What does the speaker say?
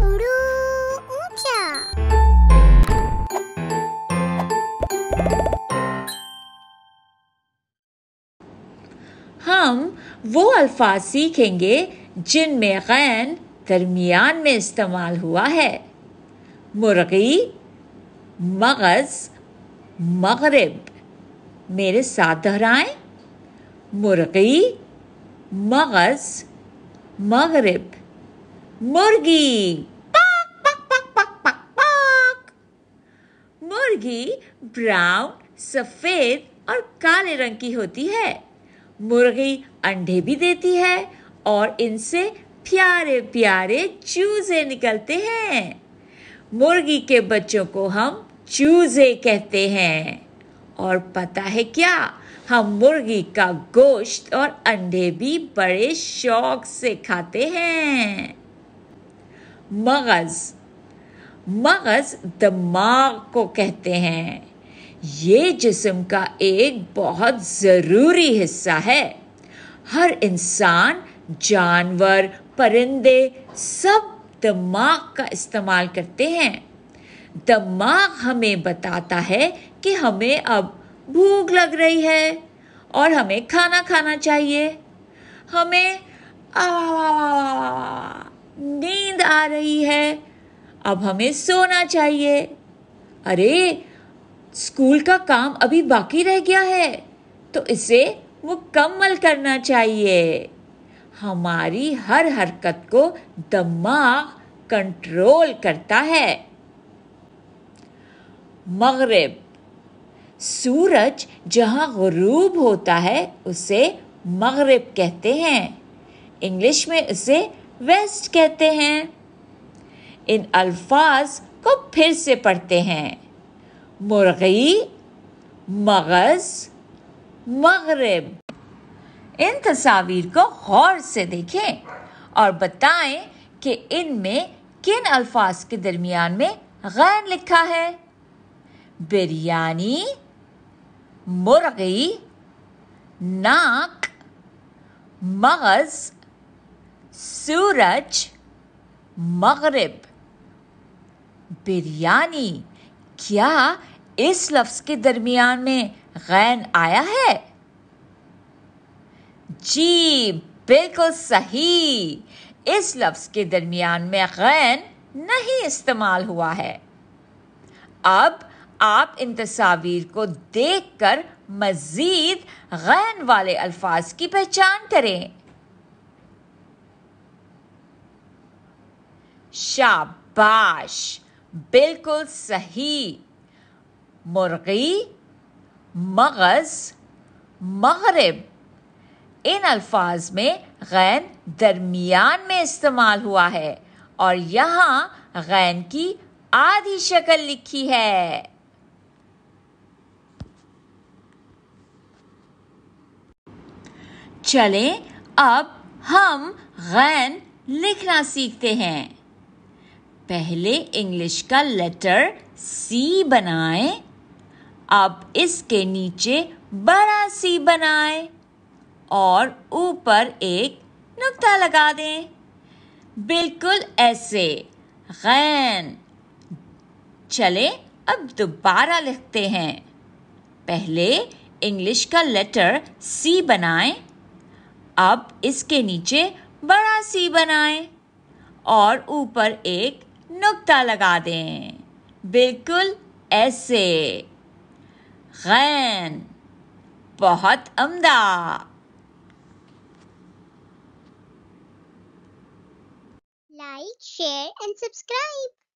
उड़ू ऊंचा। हम वो अल्फाज सीखेंगे जिनमें गैन दरमियान में इस्तेमाल हुआ है। मुर्गी, मगज़, मगरिब। मेरे साथ दोहराएं। मुर्गी, मगज़, मगरिब। मुर्गी, पाक पाक पाक पाक पाक पाक। मुर्गी ब्राउन, सफेद और काले रंग की होती है। मुर्गी अंडे भी देती है और इनसे प्यारे प्यारे चूजे निकलते हैं। मुर्गी के बच्चों को हम चूजे कहते हैं। और पता है क्या, हम मुर्गी का गोश्त और अंडे भी बड़े शौक से खाते हैं। मगज़, मगज़ दिमाग को कहते हैं। ये जिस्म का एक बहुत ज़रूरी हिस्सा है। हर इंसान, जानवर, परिंदे सब दिमाग का इस्तेमाल करते हैं। दिमाग हमें बताता है कि हमें अब भूख लग रही है और हमें खाना खाना चाहिए। हमें नींद आ रही है, अब हमें सोना चाहिए। अरे, स्कूल का काम अभी बाकी रह गया है तो इसे मुकम्मल करना चाहिए। हमारी हर हरकत को दिमाग कंट्रोल करता है। मगरिब, सूरज जहां गुरूब होता है उसे मगरिब कहते हैं। इंग्लिश में उसे वेस्ट कहते हैं। इन अल्फाज को फिर से पढ़ते हैं। मुर्गी, मगज़, मगरिब। इन तस्वीर को गौर से देखें और बताएं कि इनमें किन अल्फाज के दरमियान में गैन लिखा है। बिरयानी, मुर्गी, नाक, मगज़, सूरज, मगरिब। बिरयानी, क्या इस लफ्ज़ के दरमियान में गैन आया है? जी, बिल्कुल सही। इस लफ्ज़ के दरमियान में गैन नहीं इस्तेमाल हुआ है। अब आप इन तस्वीर को देखकर मज़ीद गैन वाले अल्फाज की पहचान करें। शाबाश, बिल्कुल सही। मुर्गी, मगज़, मगरिब। इन अल्फाज में गैन दरमियान में इस्तेमाल हुआ है और यहाँ गैन की आधी शक्ल लिखी है। चलें अब हम गैन लिखना सीखते हैं। पहले इंग्लिश का लेटर सी बनाएं। अब इसके नीचे बड़ा सी बनाएं और ऊपर एक नुक्ता लगा दें, बिल्कुल ऐसे। गैन। चलें अब दोबारा लिखते हैं। पहले इंग्लिश का लेटर सी बनाएं। अब इसके नीचे बड़ा सी बनाएं और ऊपर एक नुक्ता लगा दें, बिल्कुल ऐसे। गैन। बहुत उम्दा। Like, share and subscribe.